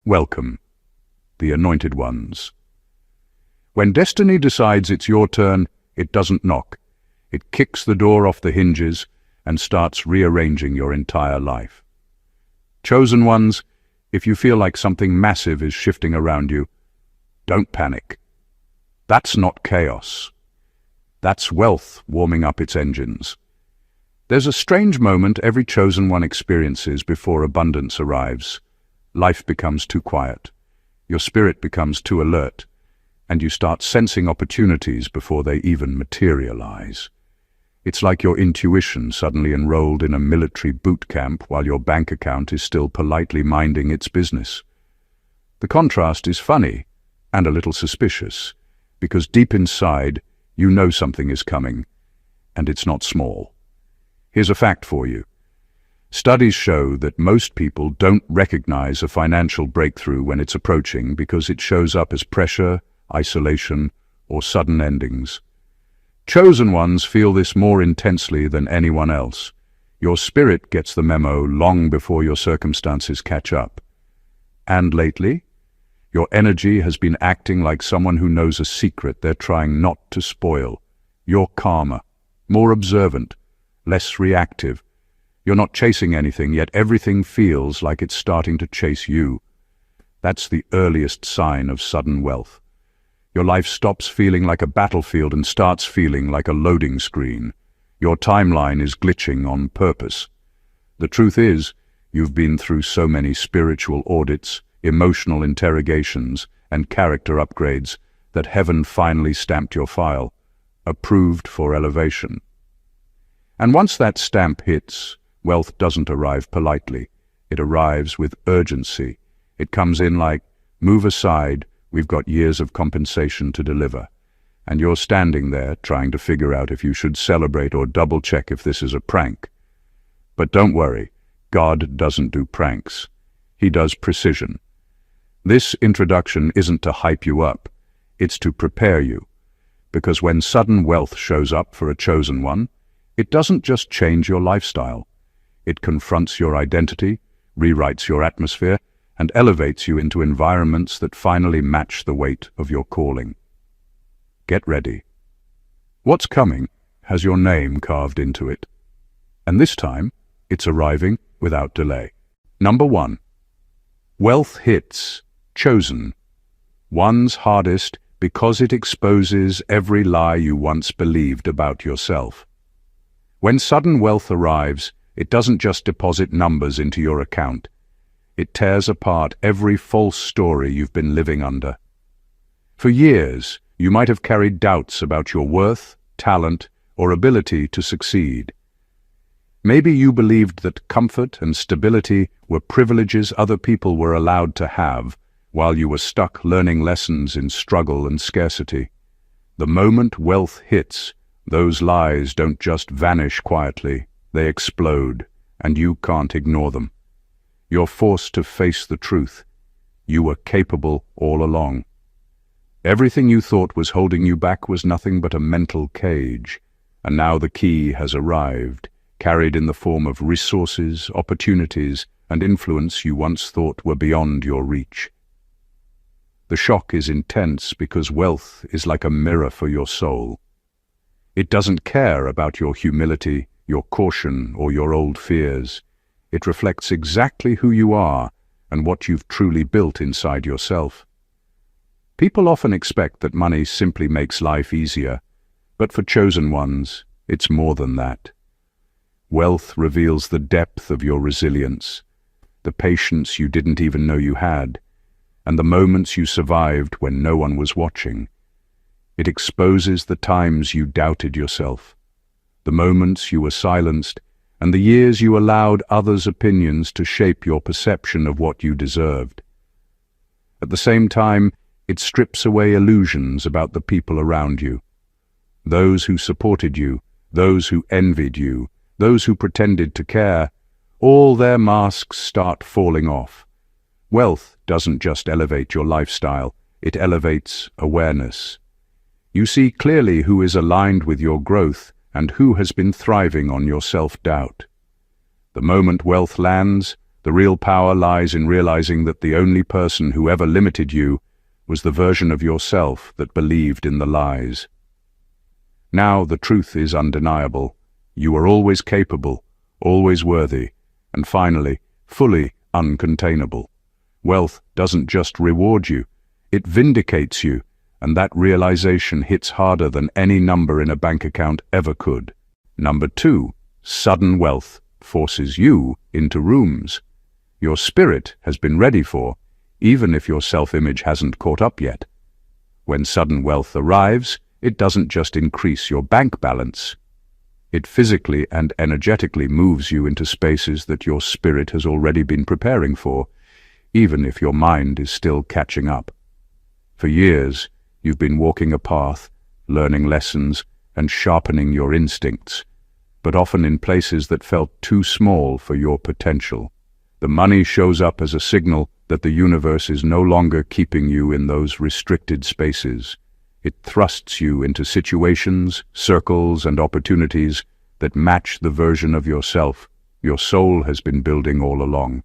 Welcome, the anointed ones. When destiny decides it's your turn, it doesn't knock. It kicks the door off the hinges and starts rearranging your entire life. Chosen ones, if you feel like something massive is shifting around you, don't panic. That's not chaos. That's wealth warming up its engines. There's a strange moment every chosen one experiences before abundance arrives. Life becomes too quiet. Your spirit becomes too alert, and you start sensing opportunities before they even materialize. It's like your intuition suddenly enrolled in a military boot camp while your bank account is still politely minding its business. The contrast is funny and a little suspicious, because deep inside, you know something is coming, and it's not small. Here's a fact for you. Studies show that most people don't recognize a financial breakthrough when it's approaching because it shows up as pressure, isolation, or sudden endings. Chosen ones feel this more intensely than anyone else. Your spirit gets the memo long before your circumstances catch up. And lately, your energy has been acting like someone who knows a secret they're trying not to spoil. You're calmer, more observant, less reactive. You're not chasing anything, yet everything feels like it's starting to chase you. That's the earliest sign of sudden wealth. Your life stops feeling like a battlefield and starts feeling like a loading screen. Your timeline is glitching on purpose. The truth is, you've been through so many spiritual audits, emotional interrogations, and character upgrades that heaven finally stamped your file, approved for elevation. And once that stamp hits, wealth doesn't arrive politely. It arrives with urgency. It comes in like, move aside, we've got years of compensation to deliver. And you're standing there trying to figure out if you should celebrate or double-check if this is a prank. But don't worry, God doesn't do pranks. He does precision. This introduction isn't to hype you up, it's to prepare you. Because when sudden wealth shows up for a chosen one, it doesn't just change your lifestyle. It confronts your identity, rewrites your atmosphere, and elevates you into environments that finally match the weight of your calling. Get ready. What's coming has your name carved into it. And this time, it's arriving without delay. Number 1. Wealth hits, chosen. One's hardest because it exposes every lie you once believed about yourself. When sudden wealth arrives, it doesn't just deposit numbers into your account. It tears apart every false story you've been living under. For years, you might have carried doubts about your worth, talent, or ability to succeed. Maybe you believed that comfort and stability were privileges other people were allowed to have, while you were stuck learning lessons in struggle and scarcity. The moment wealth hits, those lies don't just vanish quietly. They explode, and you can't ignore them. You're forced to face the truth. You were capable all along. Everything you thought was holding you back was nothing but a mental cage, and now the key has arrived, carried in the form of resources, opportunities, and influence you once thought were beyond your reach. The shock is intense because wealth is like a mirror for your soul. It doesn't care about your humility, your caution, or your old fears. It reflects exactly who you are and what you've truly built inside yourself. People often expect that money simply makes life easier, but for chosen ones, it's more than that. Wealth reveals the depth of your resilience, the patience you didn't even know you had, and the moments you survived when no one was watching. It exposes the times you doubted yourself, the moments you were silenced, and the years you allowed others' opinions to shape your perception of what you deserved. At the same time, it strips away illusions about the people around you. Those who supported you, those who envied you, those who pretended to care, all their masks start falling off. Wealth doesn't just elevate your lifestyle, it elevates awareness. You see clearly who is aligned with your growth and who has been thriving on your self-doubt. The moment wealth lands, The real power lies in realizing that the only person who ever limited you was the version of yourself that believed in the lies. Now the truth is undeniable. You are always capable, always worthy, and finally, fully uncontainable. Wealth doesn't just reward you, it vindicates you, and that realization hits harder than any number in a bank account ever could. Number 2, sudden wealth forces you into rooms your spirit has been ready for, even if your self-image hasn't caught up yet. When sudden wealth arrives, it doesn't just increase your bank balance. It physically and energetically moves you into spaces that your spirit has already been preparing for, even if your mind is still catching up. For years, you've been walking a path, learning lessons, and sharpening your instincts, but often in places that felt too small for your potential. The money shows up as a signal that the universe is no longer keeping you in those restricted spaces. It thrusts you into situations, circles, and opportunities that match the version of yourself your soul has been building all along.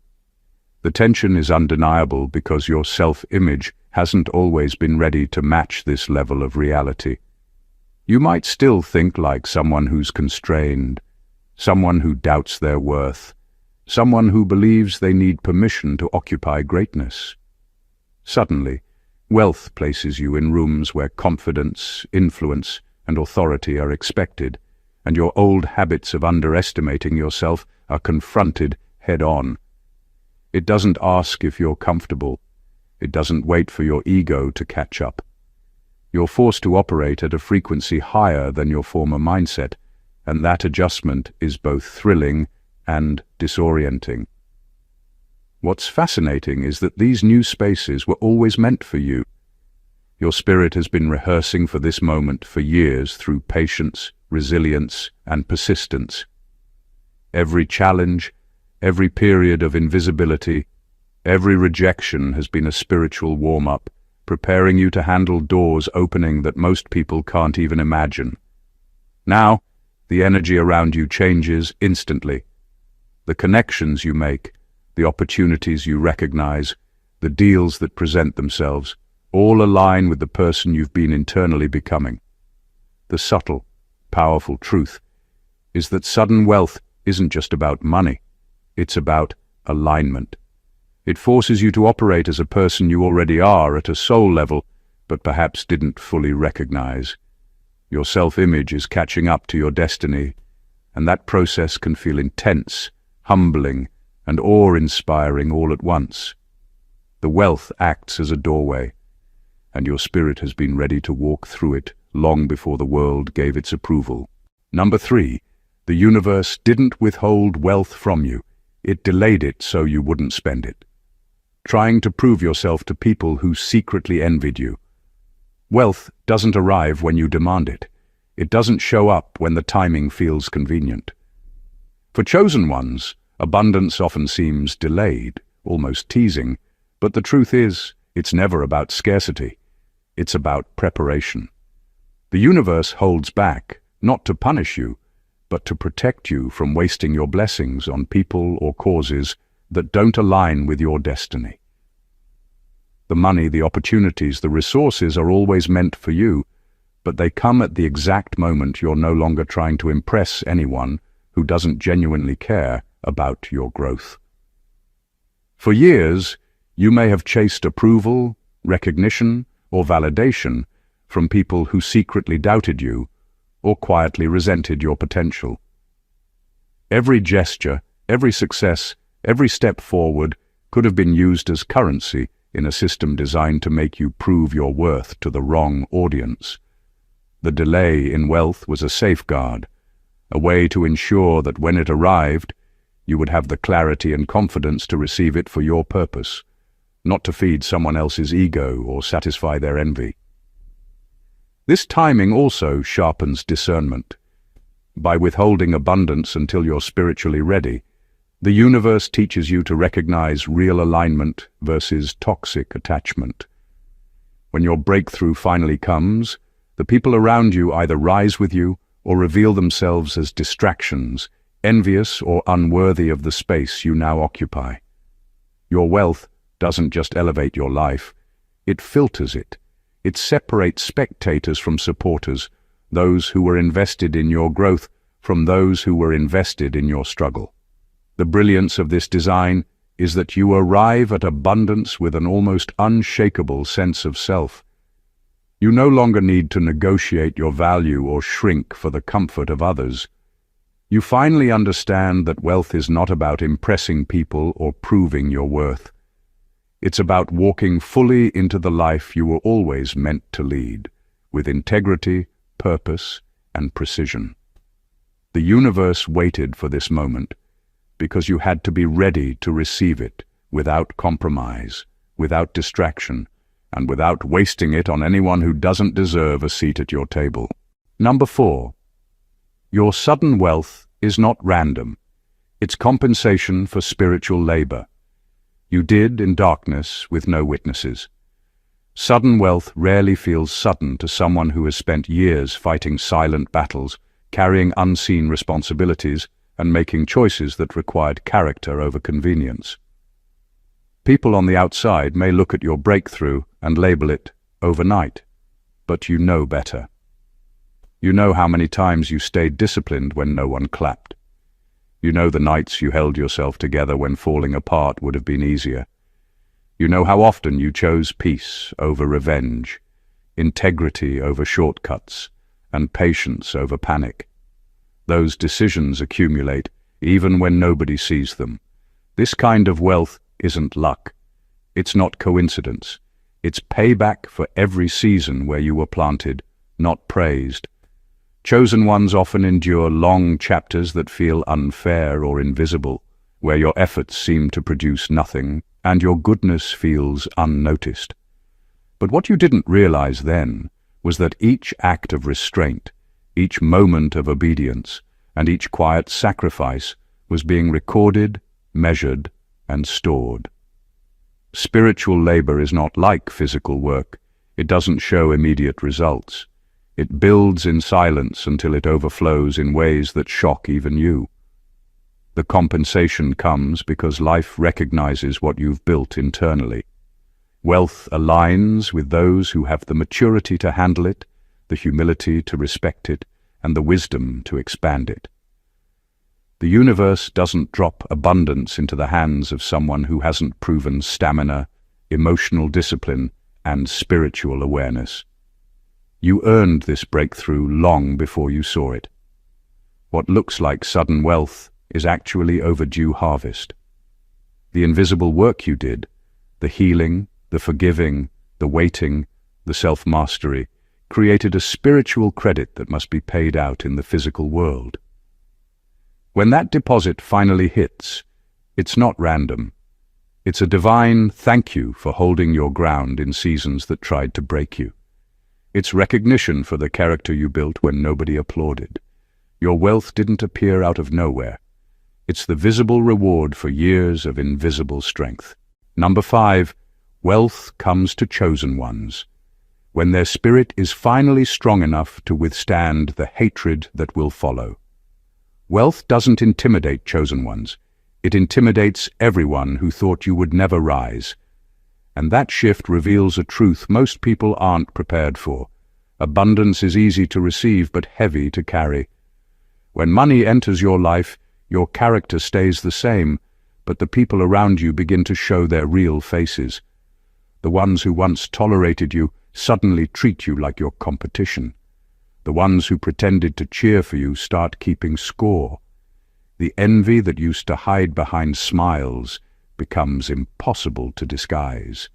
The tension is undeniable because your self-image hasn't always been ready to match this level of reality. You might still think like someone who's constrained, someone who doubts their worth, someone who believes they need permission to occupy greatness. Suddenly, wealth places you in rooms where confidence, influence, and authority are expected, and your old habits of underestimating yourself are confronted head-on. It doesn't ask if you're comfortable. It doesn't wait for your ego to catch up. You're forced to operate at a frequency higher than your former mindset, and that adjustment is both thrilling and disorienting. What's fascinating is that these new spaces were always meant for you. Your spirit has been rehearsing for this moment for years through patience, resilience, and persistence. Every challenge, every period of invisibility, every rejection has been a spiritual warm-up, preparing you to handle doors opening that most people can't even imagine. Now, the energy around you changes instantly. The connections you make, the opportunities you recognize, the deals that present themselves, all align with the person you've been internally becoming. The subtle, powerful truth is that sudden wealth isn't just about money. It's about alignment. It forces you to operate as a person you already are at a soul level, but perhaps didn't fully recognize. Your self-image is catching up to your destiny, and that process can feel intense, humbling, and awe-inspiring all at once. The wealth acts as a doorway, and your spirit has been ready to walk through it long before the world gave its approval. Number 3, the universe didn't withhold wealth from you. It delayed it so you wouldn't spend it, trying to prove yourself to people who secretly envied you. Wealth doesn't arrive when you demand it. It doesn't show up when the timing feels convenient. For chosen ones, abundance often seems delayed, almost teasing, but the truth is, it's never about scarcity. It's about preparation. The universe holds back, not to punish you, but to protect you from wasting your blessings on people or causes that don't align with your destiny. The money, the opportunities, the resources are always meant for you, but they come at the exact moment you're no longer trying to impress anyone who doesn't genuinely care about your growth. For years, you may have chased approval, recognition, or validation from people who secretly doubted you or quietly resented your potential. Every gesture, every success, every step forward could have been used as currency in a system designed to make you prove your worth to the wrong audience. The delay in wealth was a safeguard, a way to ensure that when it arrived, you would have the clarity and confidence to receive it for your purpose, not to feed someone else's ego or satisfy their envy. This timing also sharpens discernment. By withholding abundance until you're spiritually ready, the universe teaches you to recognize real alignment versus toxic attachment. When your breakthrough finally comes, the people around you either rise with you or reveal themselves as distractions, envious or unworthy of the space you now occupy. Your wealth doesn't just elevate your life, it filters it. It separates spectators from supporters, those who were invested in your growth from those who were invested in your struggle. The brilliance of this design is that you arrive at abundance with an almost unshakable sense of self. You no longer need to negotiate your value or shrink for the comfort of others. You finally understand that wealth is not about impressing people or proving your worth. It's about walking fully into the life you were always meant to lead, with integrity, purpose, and precision. The universe waited for this moment because you had to be ready to receive it without compromise, without distraction, and without wasting it on anyone who doesn't deserve a seat at your table. Number 4. Your sudden wealth is not random. It's compensation for spiritual labor. You did in darkness with no witnesses. Sudden wealth rarely feels sudden to someone who has spent years fighting silent battles, carrying unseen responsibilities, and making choices that required character over convenience. People on the outside may look at your breakthrough and label it overnight, but you know better. You know how many times you stayed disciplined when no one clapped. You know the nights you held yourself together when falling apart would have been easier. You know how often you chose peace over revenge, integrity over shortcuts, and patience over panic. Those decisions accumulate even when nobody sees them. This kind of wealth isn't luck. It's not coincidence. It's payback for every season where you were planted, not praised. Chosen ones often endure long chapters that feel unfair or invisible, where your efforts seem to produce nothing and your goodness feels unnoticed. But what you didn't realize then was that each act of restraint, each moment of obedience, and each quiet sacrifice was being recorded, measured, and stored. Spiritual labor is not like physical work. It doesn't show immediate results. It builds in silence until it overflows in ways that shock even you. The compensation comes because life recognizes what you've built internally. Wealth aligns with those who have the maturity to handle it, the humility to respect it, and the wisdom to expand it. The universe doesn't drop abundance into the hands of someone who hasn't proven stamina, emotional discipline, and spiritual awareness. You earned this breakthrough long before you saw it. What looks like sudden wealth is actually overdue harvest. The invisible work you did, the healing, the forgiving, the waiting, the self-mastery, created a spiritual credit that must be paid out in the physical world. When that deposit finally hits, it's not random. It's a divine thank you for holding your ground in seasons that tried to break you. It's recognition for the character you built when nobody applauded. Your wealth didn't appear out of nowhere. It's the visible reward for years of invisible strength. Number 5, wealth comes to chosen ones. When their spirit is finally strong enough to withstand the hatred that will follow. Wealth doesn't intimidate chosen ones. It intimidates everyone who thought you would never rise. And that shift reveals a truth most people aren't prepared for. Abundance is easy to receive but heavy to carry. When money enters your life, your character stays the same, but the people around you begin to show their real faces. The ones who once tolerated you suddenly treat you like your competition. The ones who pretended to cheer for you start keeping score. The envy that used to hide behind smiles becomes impossible to disguise.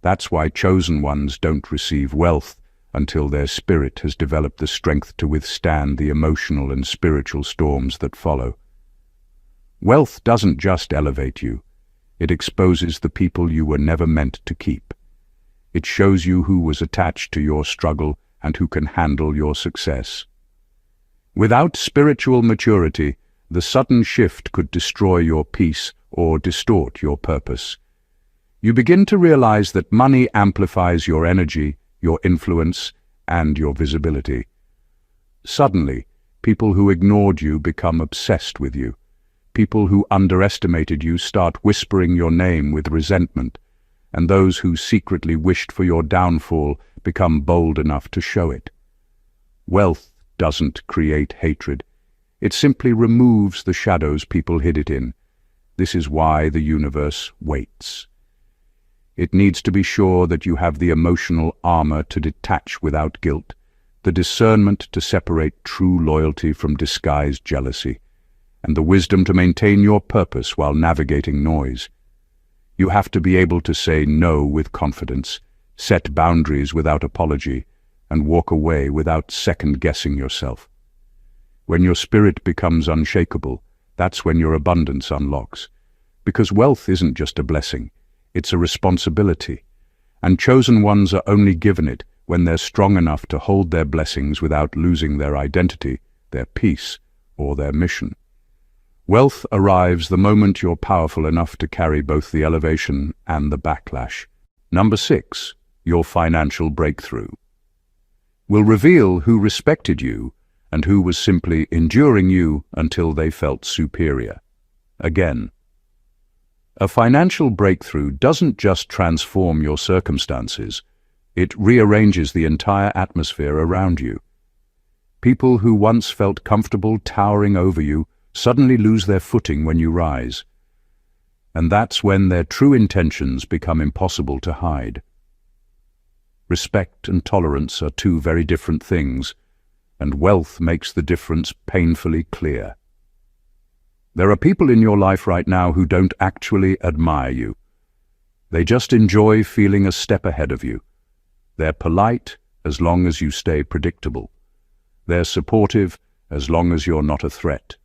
That's why chosen ones don't receive wealth until their spirit has developed the strength to withstand the emotional and spiritual storms that follow. Wealth doesn't just elevate you. It exposes the people you were never meant to keep. It shows you who was attached to your struggle and who can handle your success. Without spiritual maturity, the sudden shift could destroy your peace or distort your purpose. You begin to realize that money amplifies your energy, your influence, and your visibility. Suddenly, people who ignored you become obsessed with you. People who underestimated you start whispering your name with resentment, and those who secretly wished for your downfall become bold enough to show it. Wealth doesn't create hatred. It simply removes the shadows people hid it in. This is why the universe waits. It needs to be sure that you have the emotional armor to detach without guilt, the discernment to separate true loyalty from disguised jealousy, and the wisdom to maintain your purpose while navigating noise. You have to be able to say no with confidence, set boundaries without apology, and walk away without second-guessing yourself. When your spirit becomes unshakable, that's when your abundance unlocks. Because wealth isn't just a blessing, it's a responsibility, and chosen ones are only given it when they're strong enough to hold their blessings without losing their identity, their peace, or their mission. Wealth arrives the moment you're powerful enough to carry both the elevation and the backlash. Number 6, your financial breakthrough will reveal who respected you and who was simply enduring you until they felt superior. Again, a financial breakthrough doesn't just transform your circumstances, it rearranges the entire atmosphere around you. People who once felt comfortable towering over you suddenly lose their footing when you rise. And that's when their true intentions become impossible to hide. Respect and tolerance are two very different things, and wealth makes the difference painfully clear. There are people in your life right now who don't actually admire you. They just enjoy feeling a step ahead of you. They're polite as long as you stay predictable. They're supportive as long as you're not a threat.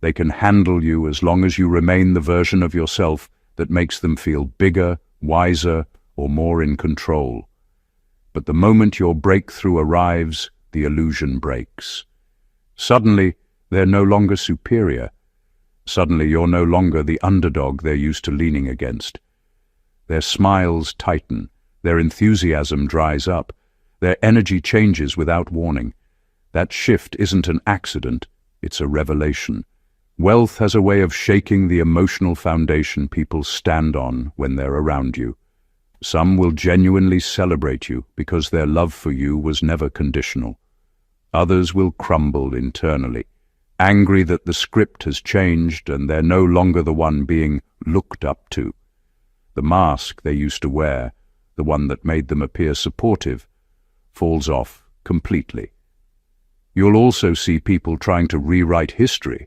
They can handle you as long as you remain the version of yourself that makes them feel bigger, wiser, or more in control. But the moment your breakthrough arrives, the illusion breaks. Suddenly, they're no longer superior. Suddenly, you're no longer the underdog they're used to leaning against. Their smiles tighten, their enthusiasm dries up, their energy changes without warning. That shift isn't an accident, it's a revelation. Wealth has a way of shaking the emotional foundation people stand on when they're around you. Some will genuinely celebrate you because their love for you was never conditional. Others will crumble internally, angry that the script has changed and they're no longer the one being looked up to. The mask they used to wear, the one that made them appear supportive, falls off completely. You'll also see people trying to rewrite history.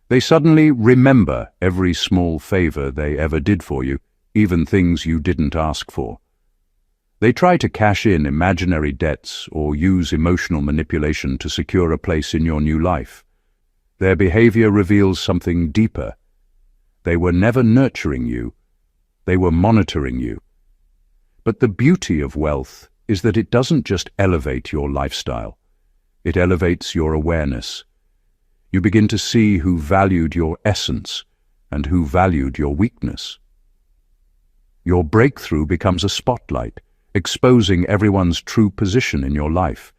They suddenly remember every small favor they ever did for you, even things you didn't ask for. They try to cash in imaginary debts or use emotional manipulation to secure a place in your new life. Their behavior reveals something deeper. They were never nurturing you. They were monitoring you. But the beauty of wealth is that it doesn't just elevate your lifestyle. It elevates your awareness. You begin to see who valued your essence and who valued your weakness. Your breakthrough becomes a spotlight, exposing everyone's true position in your life.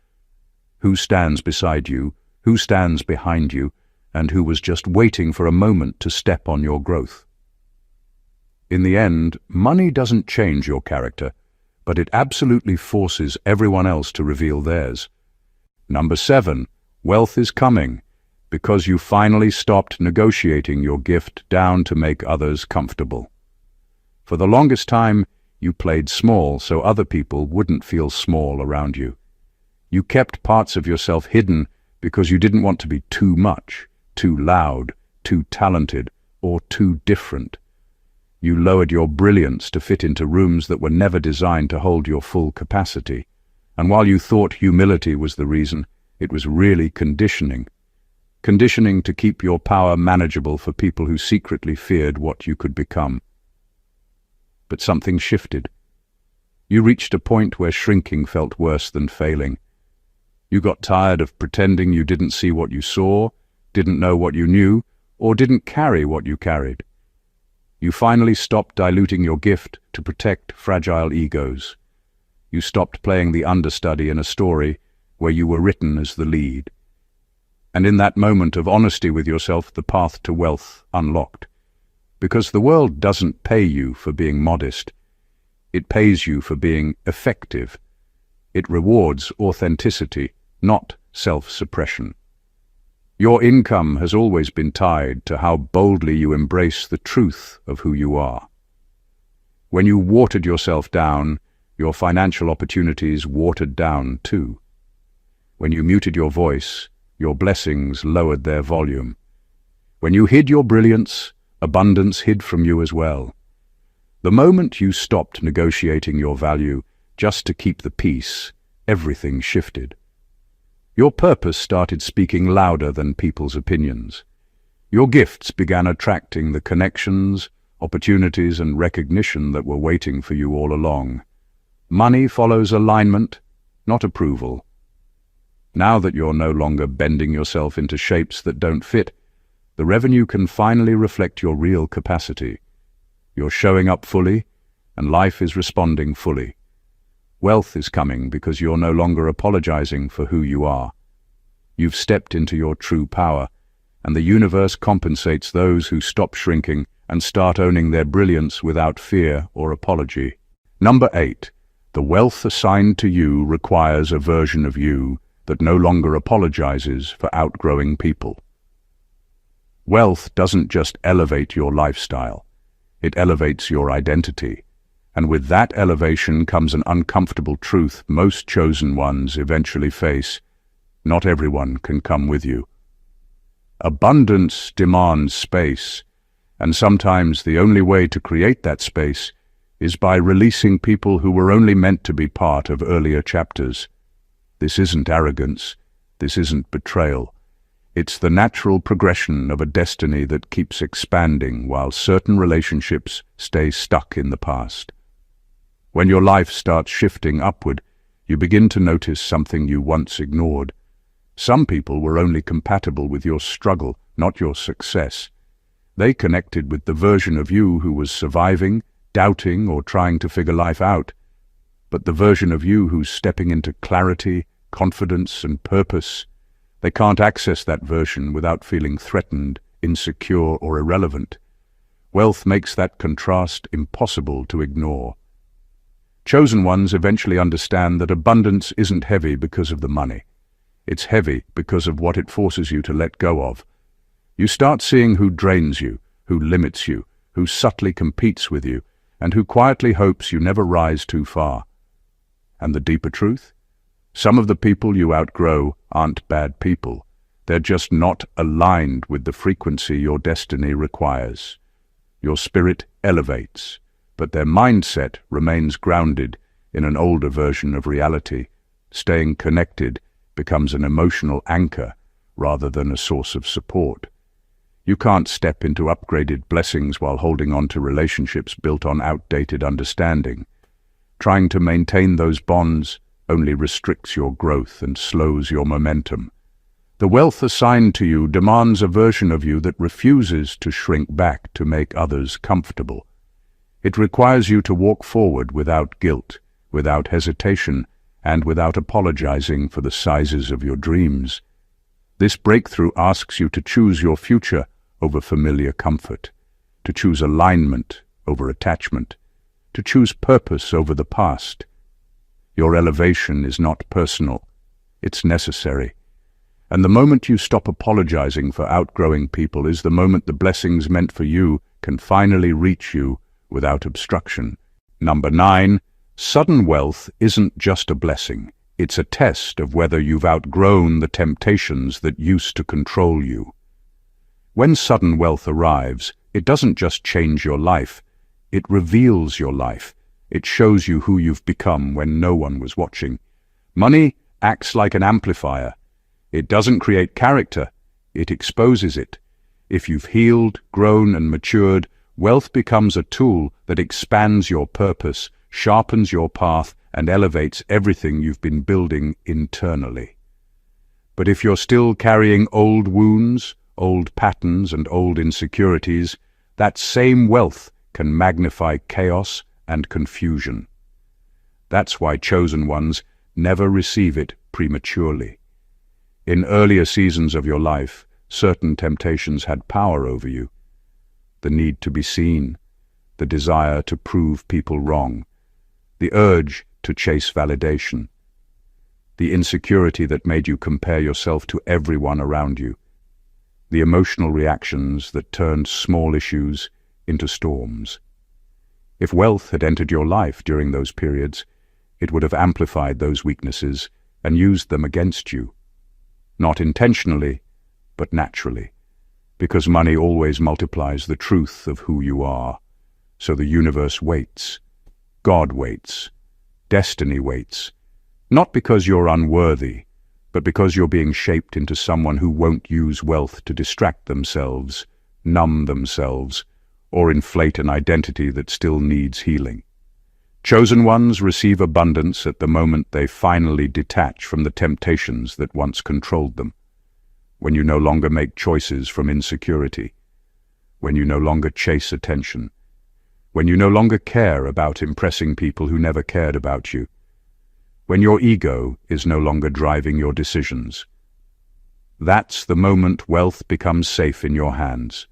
Who stands beside you, who stands behind you, and who was just waiting for a moment to step on your growth. In the end, money doesn't change your character, but it absolutely forces everyone else to reveal theirs. Number 7, wealth is coming, because you finally stopped negotiating your gift down to make others comfortable. For the longest time, you played small so other people wouldn't feel small around you. You kept parts of yourself hidden because you didn't want to be too much, too loud, too talented, or too different. You lowered your brilliance to fit into rooms that were never designed to hold your full capacity. And while you thought humility was the reason, it was really conditioning. Conditioning to keep your power manageable for people who secretly feared what you could become. But something shifted. You reached a point where shrinking felt worse than failing. You got tired of pretending you didn't see what you saw, didn't know what you knew, or didn't carry what you carried. You finally stopped diluting your gift to protect fragile egos. You stopped playing the understudy in a story where you were written as the lead. And in that moment of honesty with yourself, the path to wealth unlocked. Because the world doesn't pay you for being modest. It pays you for being effective. It rewards authenticity, not self-suppression. Your income has always been tied to how boldly you embrace the truth of who you are. When you watered yourself down, your financial opportunities watered down too. When you muted your voice, your blessings lowered their volume. When you hid your brilliance, abundance hid from you as well. The moment you stopped negotiating your value just to keep the peace, everything shifted. Your purpose started speaking louder than people's opinions. Your gifts began attracting the connections, opportunities and recognition that were waiting for you all along. Money follows alignment, not approval. Now that you're no longer bending yourself into shapes that don't fit, the revenue can finally reflect your real capacity. You're showing up fully, and life is responding fully. Wealth is coming because you're no longer apologizing for who you are. You've stepped into your true power, and the universe compensates those who stop shrinking and start owning their brilliance without fear or apology. Number 8. The wealth assigned to you requires a version of you that no longer apologizes for outgrowing people. Wealth doesn't just elevate your lifestyle, it elevates your identity. And with that elevation comes an uncomfortable truth most chosen ones eventually face: not everyone can come with you. Abundance demands space, and sometimes the only way to create that space is by releasing people who were only meant to be part of earlier chapters. This isn't arrogance, this isn't betrayal. It's the natural progression of a destiny that keeps expanding while certain relationships stay stuck in the past. When your life starts shifting upward, you begin to notice something you once ignored. Some people were only compatible with your struggle, not your success. They connected with the version of you who was surviving, doubting, or trying to figure life out. But the version of you who's stepping into clarity, confidence, and purpose, they can't access that version without feeling threatened, insecure, or irrelevant. Wealth makes that contrast impossible to ignore. Chosen ones eventually understand that abundance isn't heavy because of the money. It's heavy because of what it forces you to let go of. You start seeing who drains you, who limits you, who subtly competes with you, and who quietly hopes you never rise too far. And the deeper truth? Some of the people you outgrow aren't bad people. They're just not aligned with the frequency your destiny requires. Your spirit elevates, but their mindset remains grounded in an older version of reality. Staying connected becomes an emotional anchor rather than a source of support. You can't step into upgraded blessings while holding on to relationships built on outdated understanding. Trying to maintain those bonds only restricts your growth and slows your momentum. The wealth assigned to you demands a version of you that refuses to shrink back to make others comfortable. It requires you to walk forward without guilt, without hesitation, and without apologizing for the sizes of your dreams. This breakthrough asks you to choose your future over familiar comfort, to choose alignment over attachment, to choose purpose over the past. Your elevation is not personal, it's necessary. And the moment you stop apologizing for outgrowing people is the moment the blessings meant for you can finally reach you without obstruction. Number 9, sudden wealth isn't just a blessing. It's a test of whether you've outgrown the temptations that used to control you. When sudden wealth arrives, it doesn't just change your life, it reveals your life. It shows you who you've become when no one was watching. Money acts like an amplifier. It doesn't create character, it exposes it. If you've healed, grown, and matured, wealth becomes a tool that expands your purpose, sharpens your path, and elevates everything you've been building internally. But if you're still carrying old wounds, old patterns, and old insecurities, that same wealth can magnify chaos and confusion. That's why chosen ones never receive it prematurely. In earlier seasons of your life, certain temptations had power over you. The need to be seen, the desire to prove people wrong, the urge to chase validation, the insecurity that made you compare yourself to everyone around you, the emotional reactions that turned small issues into storms. If wealth had entered your life during those periods, it would have amplified those weaknesses and used them against you. Not intentionally, but naturally, because money always multiplies the truth of who you are. So the universe waits. God waits. Destiny waits. Not because you're unworthy, but because you're being shaped into someone who won't use wealth to distract themselves, numb themselves, or inflate an identity that still needs healing. Chosen ones receive abundance at the moment they finally detach from the temptations that once controlled them. When you no longer make choices from insecurity. When you no longer chase attention. When you no longer care about impressing people who never cared about you. When your ego is no longer driving your decisions. That's the moment wealth becomes safe in your hands.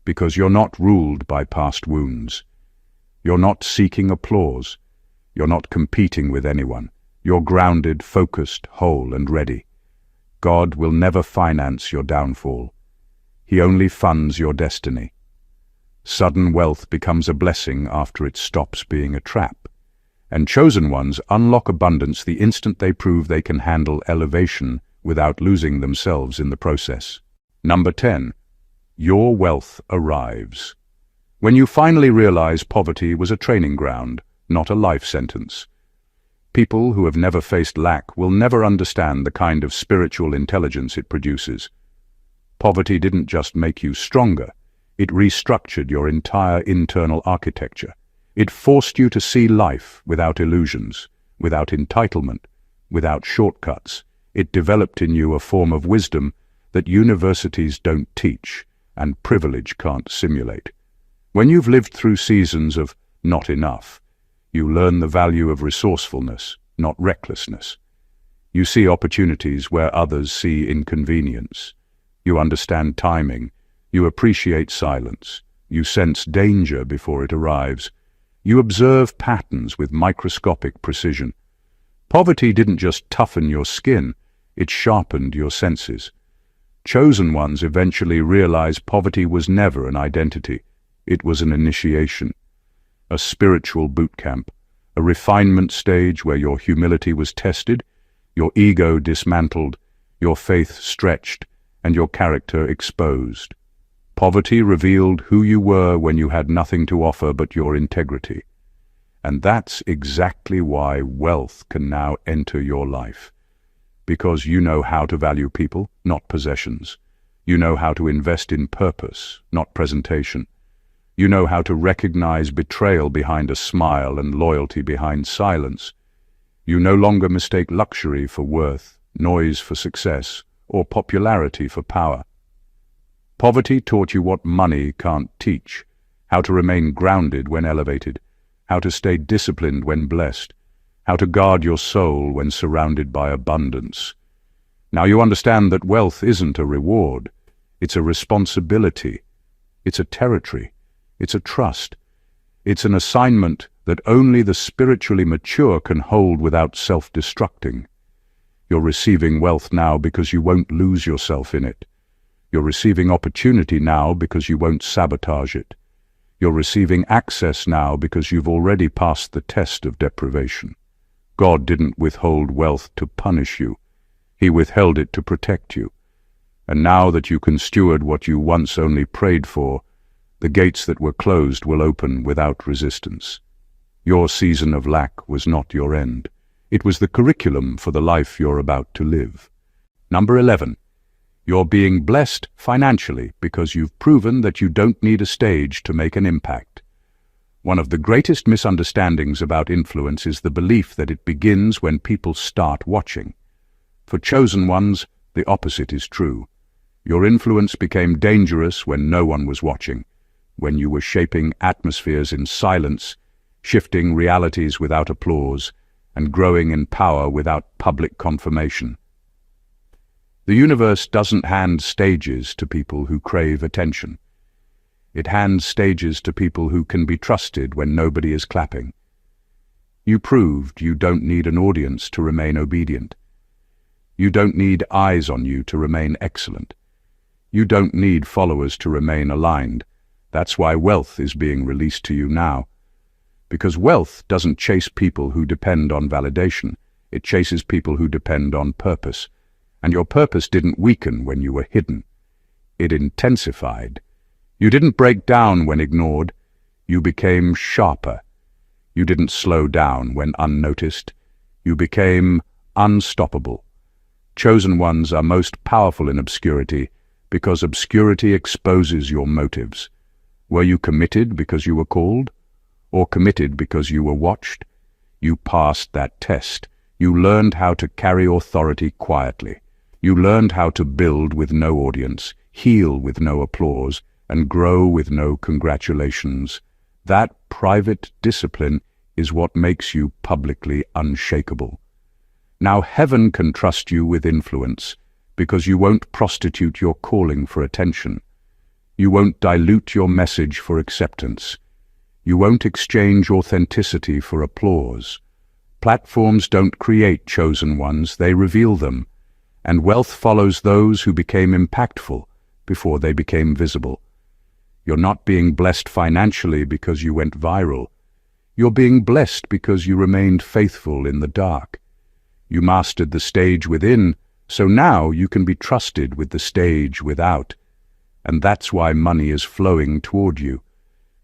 Because you're not ruled by past wounds. You're not seeking applause. You're not competing with anyone. You're grounded, focused, whole, and ready. God will never finance your downfall. He only funds your destiny. Sudden wealth becomes a blessing after it stops being a trap. And chosen ones unlock abundance the instant they prove they can handle elevation without losing themselves in the process. Number 10. Your wealth arrives. When you finally realize poverty was a training ground, not a life sentence. People who have never faced lack will never understand the kind of spiritual intelligence it produces. Poverty didn't just make you stronger, it restructured your entire internal architecture. It forced you to see life without illusions, without entitlement, without shortcuts. It developed in you a form of wisdom that universities don't teach and privilege can't simulate. When you've lived through seasons of not enough, you learn the value of resourcefulness, not recklessness. You see opportunities where others see inconvenience. You understand timing. You appreciate silence. You sense danger before it arrives. You observe patterns with microscopic precision. Poverty didn't just toughen your skin, it sharpened your senses. Chosen ones eventually realize poverty was never an identity. It was an initiation, a spiritual boot camp, a refinement stage where your humility was tested, your ego dismantled, your faith stretched, and your character exposed. Poverty revealed who you were when you had nothing to offer but your integrity. And that's exactly why wealth can now enter your life. Because you know how to value people, not possessions. You know how to invest in purpose, not presentation. You know how to recognize betrayal behind a smile and loyalty behind silence. You no longer mistake luxury for worth, noise for success, or popularity for power. Poverty taught you what money can't teach, how to remain grounded when elevated, how to stay disciplined when blessed, how to guard your soul when surrounded by abundance. Now you understand that wealth isn't a reward, it's a responsibility, it's a territory, it's a trust, it's an assignment that only the spiritually mature can hold without self-destructing. You're receiving wealth now because you won't lose yourself in it. You're receiving opportunity now because you won't sabotage it. You're receiving access now because you've already passed the test of deprivation. God didn't withhold wealth to punish you. He withheld it to protect you. And now that you can steward what you once only prayed for, the gates that were closed will open without resistance. Your season of lack was not your end. It was the curriculum for the life you're about to live. Number 11. You're being blessed financially because you've proven that you don't need a stage to make an impact. One of the greatest misunderstandings about influence is the belief that it begins when people start watching. For chosen ones, the opposite is true. Your influence became dangerous when no one was watching, when you were shaping atmospheres in silence, shifting realities without applause, and growing in power without public confirmation. The universe doesn't hand stages to people who crave attention. It hands stages to people who can be trusted when nobody is clapping. You proved you don't need an audience to remain obedient. You don't need eyes on you to remain excellent. You don't need followers to remain aligned. That's why wealth is being released to you now. Because wealth doesn't chase people who depend on validation. It chases people who depend on purpose. And your purpose didn't weaken when you were hidden. It intensified. You didn't break down when ignored. You became sharper. You didn't slow down when unnoticed. You became unstoppable. Chosen ones are most powerful in obscurity because obscurity exposes your motives. Were you committed because you were called? Or committed because you were watched? You passed that test. You learned how to carry authority quietly. You learned how to build with no audience, heal with no applause, and grow with no congratulations. That private discipline is what makes you publicly unshakable. Now heaven can trust you with influence because you won't prostitute your calling for attention. You won't dilute your message for acceptance. You won't exchange authenticity for applause. Platforms don't create chosen ones, they reveal them. And wealth follows those who became impactful before they became visible. You're not being blessed financially because you went viral. You're being blessed because you remained faithful in the dark. You mastered the stage within, so now you can be trusted with the stage without. And that's why money is flowing toward you,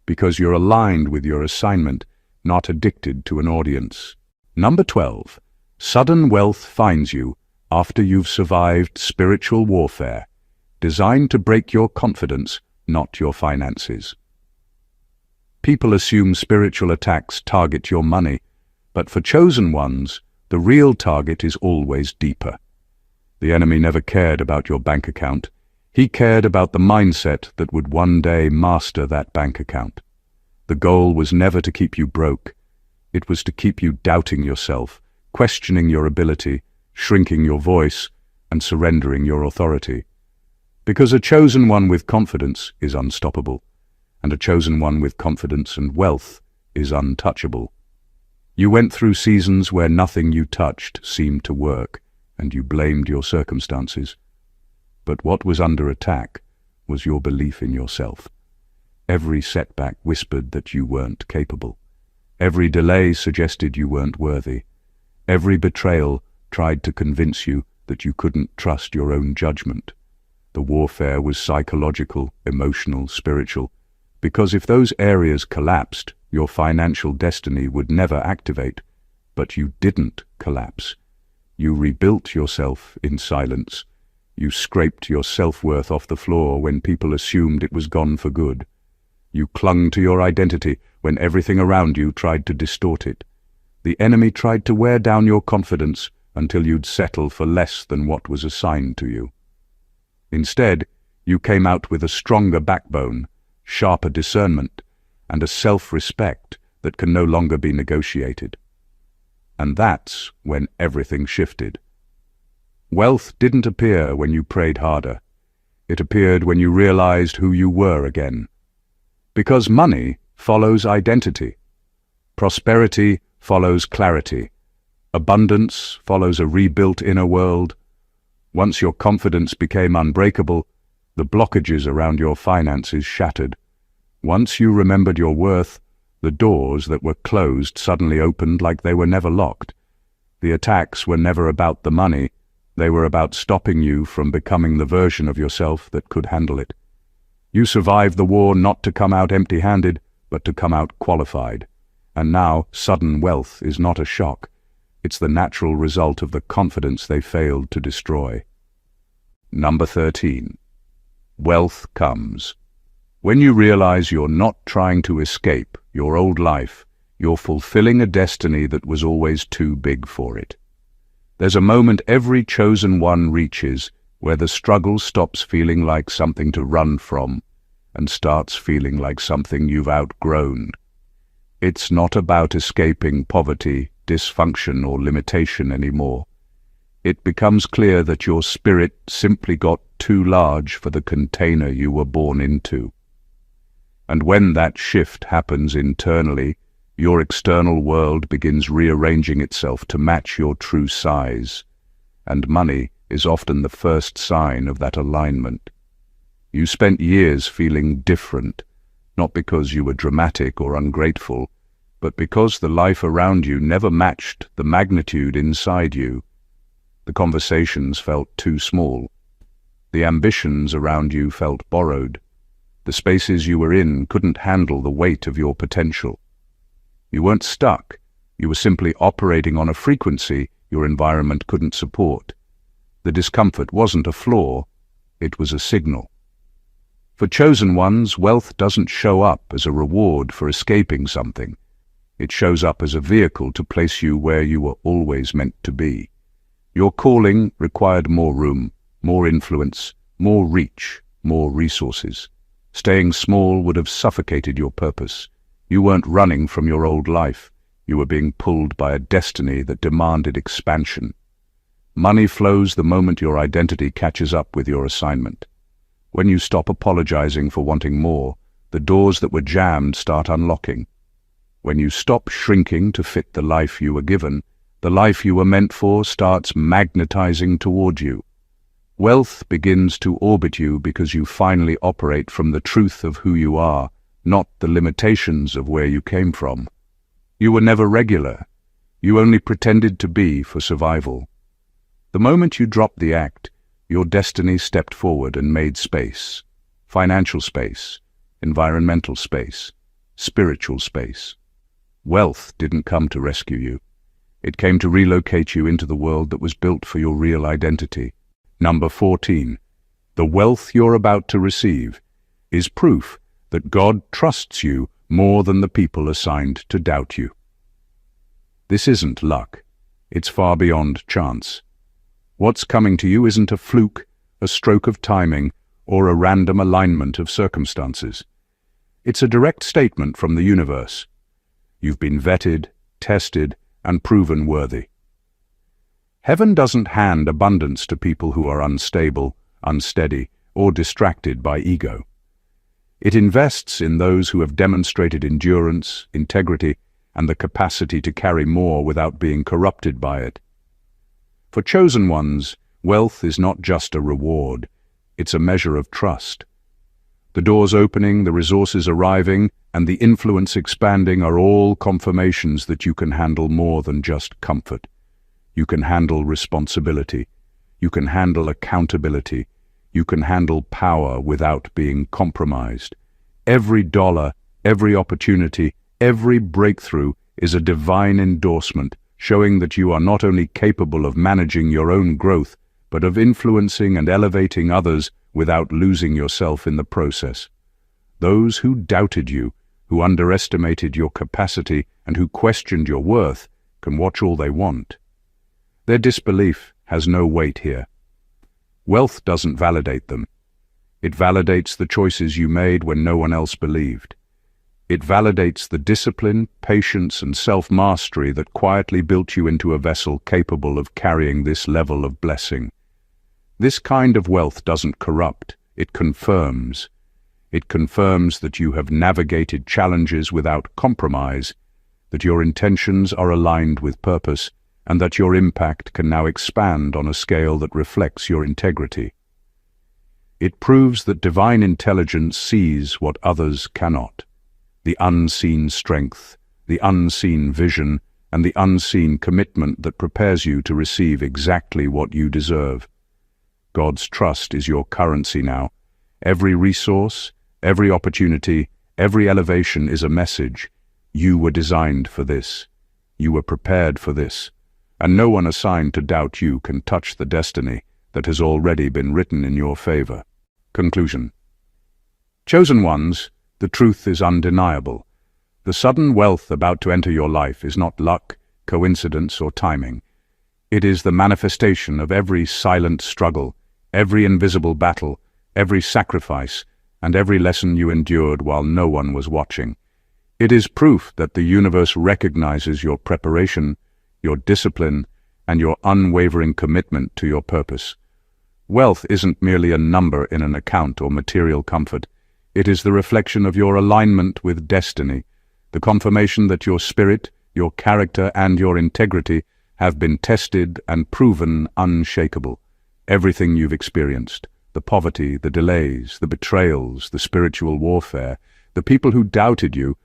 because you're aligned with your assignment, not addicted to an audience. Number 12. Sudden wealth finds you after you've survived spiritual warfare, designed to break your confidence, not your finances. People assume spiritual attacks target your money, but for chosen ones, the real target is always deeper. The enemy never cared about your bank account. He cared about the mindset that would one day master that bank account. The goal was never to keep you broke. It was to keep you doubting yourself, questioning your ability, shrinking your voice, and surrendering your authority. Because a chosen one with confidence is unstoppable, and a chosen one with confidence and wealth is untouchable. You went through seasons where nothing you touched seemed to work, and you blamed your circumstances. But what was under attack was your belief in yourself. Every setback whispered that you weren't capable. Every delay suggested you weren't worthy. Every betrayal tried to convince you that you couldn't trust your own judgment. The warfare was psychological, emotional, spiritual, because if those areas collapsed, your financial destiny would never activate. But you didn't collapse. You rebuilt yourself in silence. You scraped your self-worth off the floor when people assumed it was gone for good. You clung to your identity when everything around you tried to distort it. The enemy tried to wear down your confidence until you'd settle for less than what was assigned to you. Instead, you came out with a stronger backbone, sharper discernment, and a self-respect that can no longer be negotiated. And that's when everything shifted. Wealth didn't appear when you prayed harder. It appeared when you realized who you were again. Because money follows identity. Prosperity follows clarity. Abundance follows a rebuilt inner world. Once your confidence became unbreakable, the blockages around your finances shattered. Once you remembered your worth, the doors that were closed suddenly opened like they were never locked. The attacks were never about the money. They were about stopping you from becoming the version of yourself that could handle it. You survived the war not to come out empty-handed, but to come out qualified. And now, sudden wealth is not a shock. It's the natural result of the confidence they failed to destroy. Number 13. Wealth comes. When you realize you're not trying to escape your old life, you're fulfilling a destiny that was always too big for it. There's a moment every chosen one reaches where the struggle stops feeling like something to run from and starts feeling like something you've outgrown. It's not about escaping poverty, dysfunction, or limitation anymore. it becomes clear that your spirit simply got too large for the container you were born into. And when that shift happens internally, your external world begins rearranging itself to match your true size, and money is often the first sign of that alignment. You spent years feeling different, not because you were dramatic or ungrateful, but because the life around you never matched the magnitude inside you. The conversations felt too small. The ambitions around you felt borrowed. The spaces you were in couldn't handle the weight of your potential. You weren't stuck. You were simply operating on a frequency your environment couldn't support. The discomfort wasn't a flaw, it was a signal. For chosen ones, wealth doesn't show up as a reward for escaping something. It shows up as a vehicle to place you where you were always meant to be. Your calling required more room, more influence, more reach, more resources. Staying small would have suffocated your purpose. You weren't running from your old life. You were being pulled by a destiny that demanded expansion. Money flows the moment your identity catches up with your assignment. When you stop apologizing for wanting more, the doors that were jammed start unlocking. When you stop shrinking to fit the life you were given, the life you were meant for starts magnetizing toward you. Wealth begins to orbit you because you finally operate from the truth of who you are, not the limitations of where you came from. You were never regular. You only pretended to be for survival. The moment you dropped the act, your destiny stepped forward and made space. Financial space, environmental space, spiritual space. Wealth didn't come to rescue you. It came to relocate you into the world that was built for your real identity. Number 14. The wealth you're about to receive is proof that God trusts you more than the people assigned to doubt you. This isn't luck. It's far beyond chance. What's coming to you isn't a fluke, a stroke of timing, or a random alignment of circumstances. It's a direct statement from the universe. You've been vetted, tested, and proven worthy. Heaven doesn't hand abundance to people who are unstable, unsteady, or distracted by ego. It invests in those who have demonstrated endurance, integrity, and the capacity to carry more without being corrupted by it. For chosen ones, wealth is not just a reward, it's a measure of trust. The doors opening, the resources arriving, and the influence expanding are all confirmations that you can handle more than just comfort. You can handle responsibility. You can handle accountability. You can handle power without being compromised. Every dollar, every opportunity, every breakthrough is a divine endorsement, showing that you are not only capable of managing your own growth, but of influencing and elevating others without losing yourself in the process. Those who doubted you, who underestimated your capacity, and who questioned your worth, can watch all they want. Their disbelief has no weight here. Wealth doesn't validate them. It validates the choices you made when no one else believed. It validates the discipline, patience, and self-mastery that quietly built you into a vessel capable of carrying this level of blessing. This kind of wealth doesn't corrupt, it confirms. It confirms that you have navigated challenges without compromise, that your intentions are aligned with purpose, and that your impact can now expand on a scale that reflects your integrity. It proves that divine intelligence sees what others cannot. The unseen strength, the unseen vision, and the unseen commitment that prepares you to receive exactly what you deserve. God's trust is your currency now. Every resource, every opportunity, every elevation is a message. You were designed for this. You were prepared for this. And no one assigned to doubt you can touch the destiny that has already been written in your favor. Conclusion. Chosen ones, the truth is undeniable. The sudden wealth about to enter your life is not luck, coincidence, or timing. It is the manifestation of every silent struggle, every invisible battle, every sacrifice, and every lesson you endured while no one was watching. It is proof that the universe recognizes your preparation, your discipline, and your unwavering commitment to your purpose. Wealth isn't merely a number in an account or material comfort. It is the reflection of your alignment with destiny, the confirmation that your spirit, your character, and your integrity have been tested and proven unshakable. Everything you've experienced, the poverty, the delays, the betrayals, the spiritual warfare, the people who doubted you,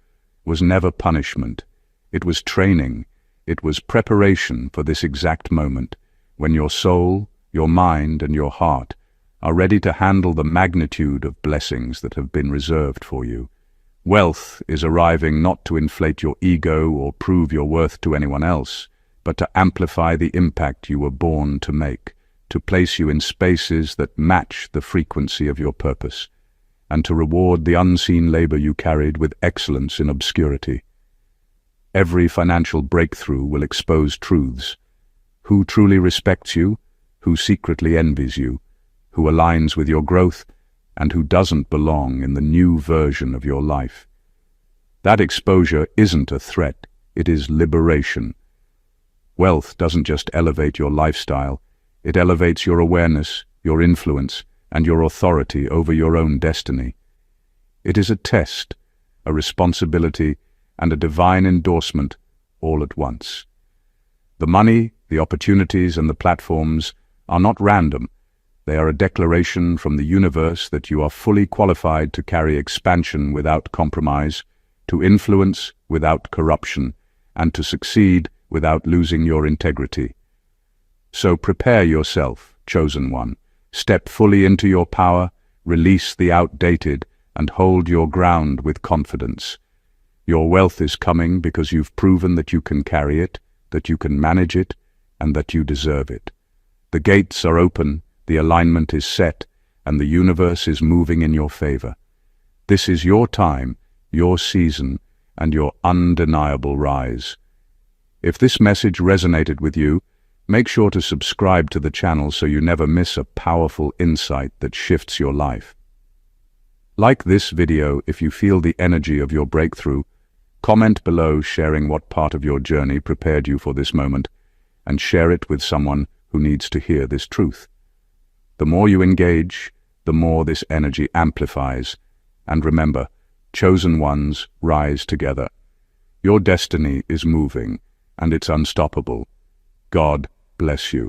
was never punishment. It was training. It was preparation for this exact moment, when your soul, your mind, and your heart are ready to handle the magnitude of blessings that have been reserved for you. Wealth is arriving not to inflate your ego or prove your worth to anyone else, but to amplify the impact you were born to make, to place you in spaces that match the frequency of your purpose, and to reward the unseen labor you carried with excellence in obscurity. Every financial breakthrough will expose truths: who truly respects you, who secretly envies you, who aligns with your growth, and who doesn't belong in the new version of your life. That exposure isn't a threat, it is liberation. Wealth doesn't just elevate your lifestyle, it elevates your awareness, your influence, and your authority over your own destiny. It is a test, a responsibility, and a divine endorsement all at once. The money, the opportunities, and the platforms are not random. They are a declaration from the universe that you are fully qualified to carry expansion without compromise, to influence without corruption, and to succeed without losing your integrity. So prepare yourself, chosen one. Step fully into your power, release the outdated, and hold your ground with confidence. Your wealth is coming because you've proven that you can carry it, that you can manage it, and that you deserve it. The gates are open, the alignment is set, and the universe is moving in your favor. This is your time, your season, and your undeniable rise. If this message resonated with you, make sure to subscribe to the channel so you never miss a powerful insight that shifts your life. Like this video if you feel the energy of your breakthrough. Comment below sharing what part of your journey prepared you for this moment, and share it with someone who needs to hear this truth. The more you engage, the more this energy amplifies. And remember, chosen ones rise together. Your destiny is moving, and it's unstoppable. God bless you.